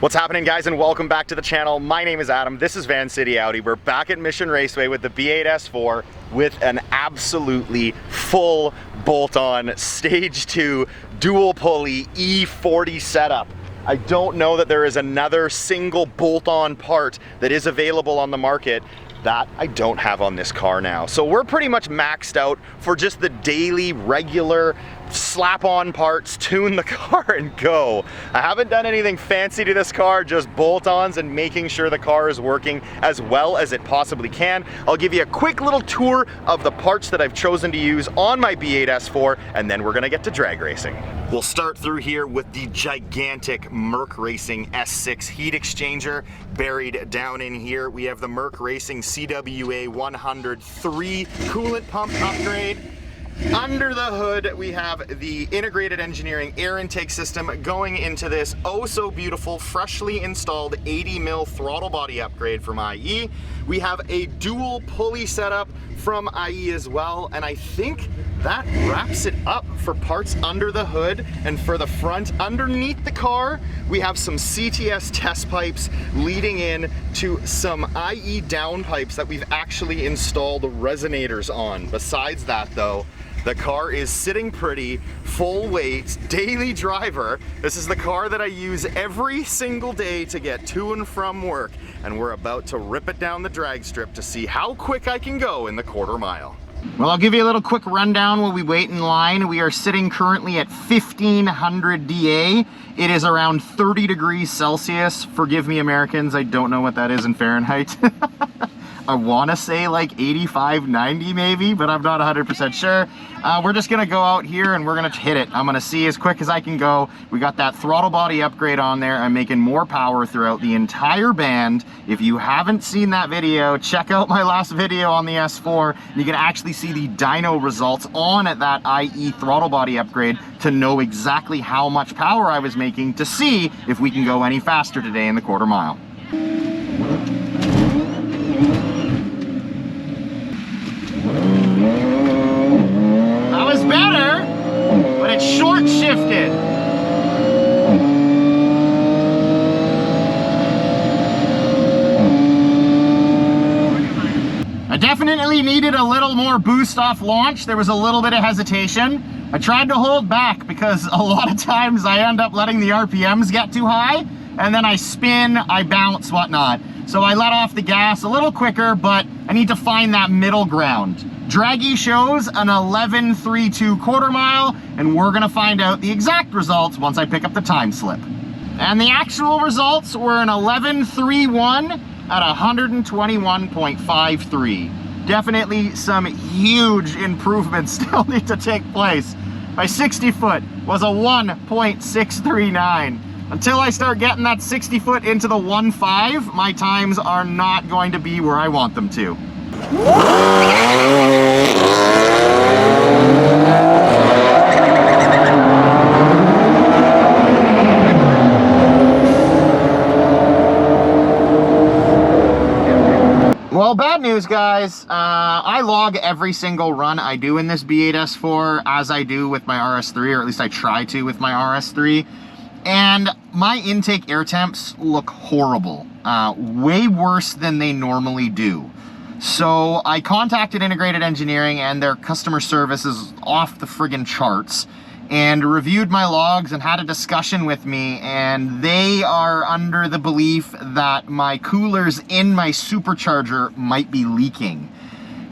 What's happening, guys, and welcome back to the channel. My name is Adam. This is Vancity Audi. We're back at Mission Raceway with the V8 S4 with an absolutely full bolt-on Stage 2 dual pulley E40 setup. I don't know that there is another single bolt-on part that is available on the market that I don't have on this car now. So we're pretty much maxed out for just the daily, regular, slap-on parts, tune the car and go. I haven't done anything fancy to this car, just bolt-ons and making sure the car is working as well as it possibly can. I'll give you a quick little tour of the parts that I've chosen to use on my V8 S4, and then we're gonna get to drag racing. We'll start through here with the gigantic Merc Racing S6 heat exchanger. Buried down in here, we have the Merc Racing CWA 103 coolant pump upgrade. Under the hood, we have the integrated engineering air intake system going into this oh so beautiful, freshly installed 80 mil throttle body upgrade from IE. We have a dual pulley setup from IE as well, and I think that wraps it up for parts under the hood. And for the front, underneath the car, we have some CTS test pipes leading in to some IE down pipes that we've actually installed resonators on. Besides that though, the car is sitting pretty, full weight, daily driver. This is the car that I use every single day to get to and from work, and we're about to rip it down the drag strip to see how quick I can go in the quarter mile. Well, I'll give you a little quick rundown while we wait in line. We are sitting currently at 1500 DA. It is around 30 degrees Celsius. Forgive me, Americans, I don't know what that is in Fahrenheit. I want to say like 85, 90 maybe, but I'm not 100% sure. We're just going to go out here and we're going to hit it. I'm going to see as quick as I can go. We got that throttle body upgrade on there. I'm making more power throughout the entire band. If you haven't seen that video, check out my last video on the S4. You can actually see the dyno results on at that IE throttle body upgrade to know exactly how much power I was making to see if we can go any faster today in the quarter mile. Better, but it's short shifted. I definitely needed a little more boost off launch. There was a little bit of hesitation. I tried to hold back because a lot of times I end up letting the RPMs get too high, and then I spin, I bounce, whatnot. So I let off the gas a little quicker, but I need to find that middle ground. Draggy shows an 11.32 quarter mile, and we're gonna find out the exact results once I pick up the time slip. And the actual results were an 11.31 at 121.53. Definitely some huge improvements still need to take place. My 60 foot was a 1.639. Until I start getting that 60 foot into the 1.5, my times are not going to be where I want them to. Well, bad news, guys. I log every single run I do in this V8 S4 as I do with my RS3, or at least I try to with my RS3. And my intake air temps look horrible, way worse than they normally do. So I contacted Integrated Engineering, and their customer service is off the friggin' charts, and reviewed my logs and had a discussion with me, and they are under the belief that my coolers in my supercharger might be leaking.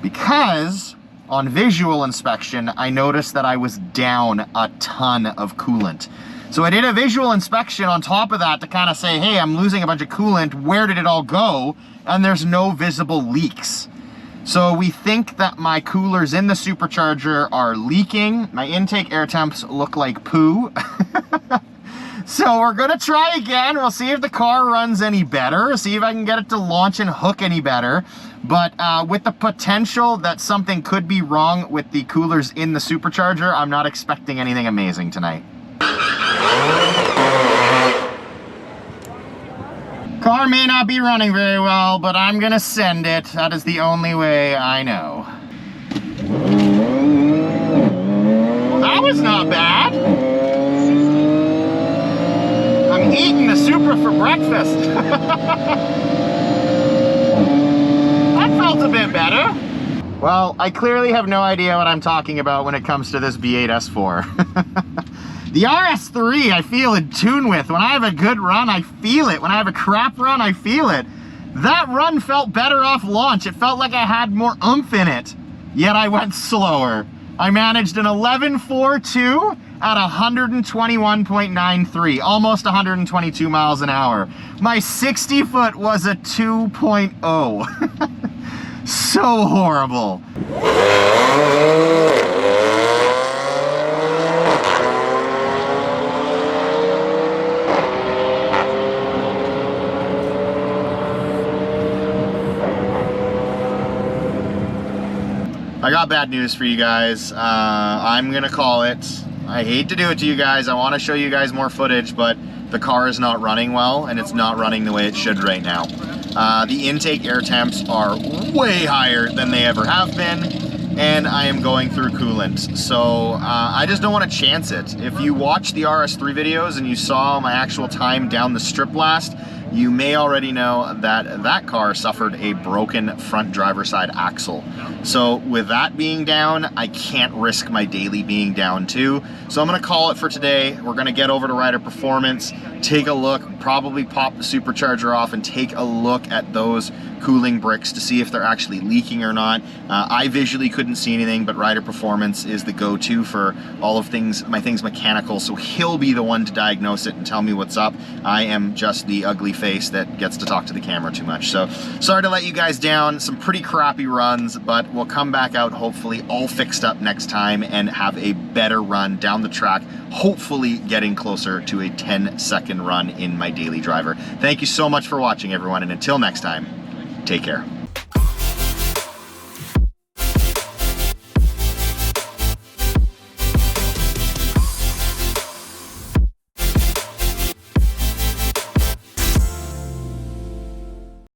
Because on visual inspection, I noticed that I was down a ton of coolant. So I did a visual inspection on top of that to kind of say, hey, I'm losing a bunch of coolant, where did it all go? And there's no visible leaks. So we think that my coolers in the supercharger are leaking. My intake air temps look like poo. So we're gonna try again. We'll see if the car runs any better, see if I can get it to launch and hook any better. But with the potential that something could be wrong with the coolers in the supercharger, I'm not expecting anything amazing tonight. Car may not be running very well, but I'm gonna send it. That is the only way I know. Well, that was not bad. I'm eating the Supra for breakfast. That felt a bit better. Well, I clearly have no idea what I'm talking about when it comes to this V8 S4. The RS3 I feel in tune with. When I have a good run, I feel it. When I have a crap run, I feel it. That run felt better off launch. It felt like I had more oomph in it, yet I went slower. I managed an 11.42 at 121.93, almost 122 miles an hour. My 60 foot was a 2.0. So horrible. I got bad news for you guys. I'm gonna call it. I hate to do it to you guys. I want to show you guys more footage, but the car is not running well, and it's not running the way it should right now. The intake air temps are way higher than they ever have been, and I am going through coolant. So I just don't want to chance it. If you watch the RS3 videos and you saw my actual time down the strip last, you may already know that that car suffered a broken front driver's side axle. So with that being down, I can't risk my daily being down too. So I'm gonna call it for today. We're gonna get over to Rider Performance, take a look, probably pop the supercharger off and take a look at those cooling bricks to see if they're actually leaking or not. I visually couldn't see anything, but Rider Performance is the go-to for all of my things mechanical, so he'll be the one to diagnose it and tell me what's up. I am just the ugly face that gets to talk to the camera too much. So sorry to let you guys down. Some pretty crappy runs, but we'll come back out hopefully all fixed up next time and have a better run down the track, hopefully getting closer to a 10-second run in my daily driver. Thank you so much for watching, everyone, and until next time, take care.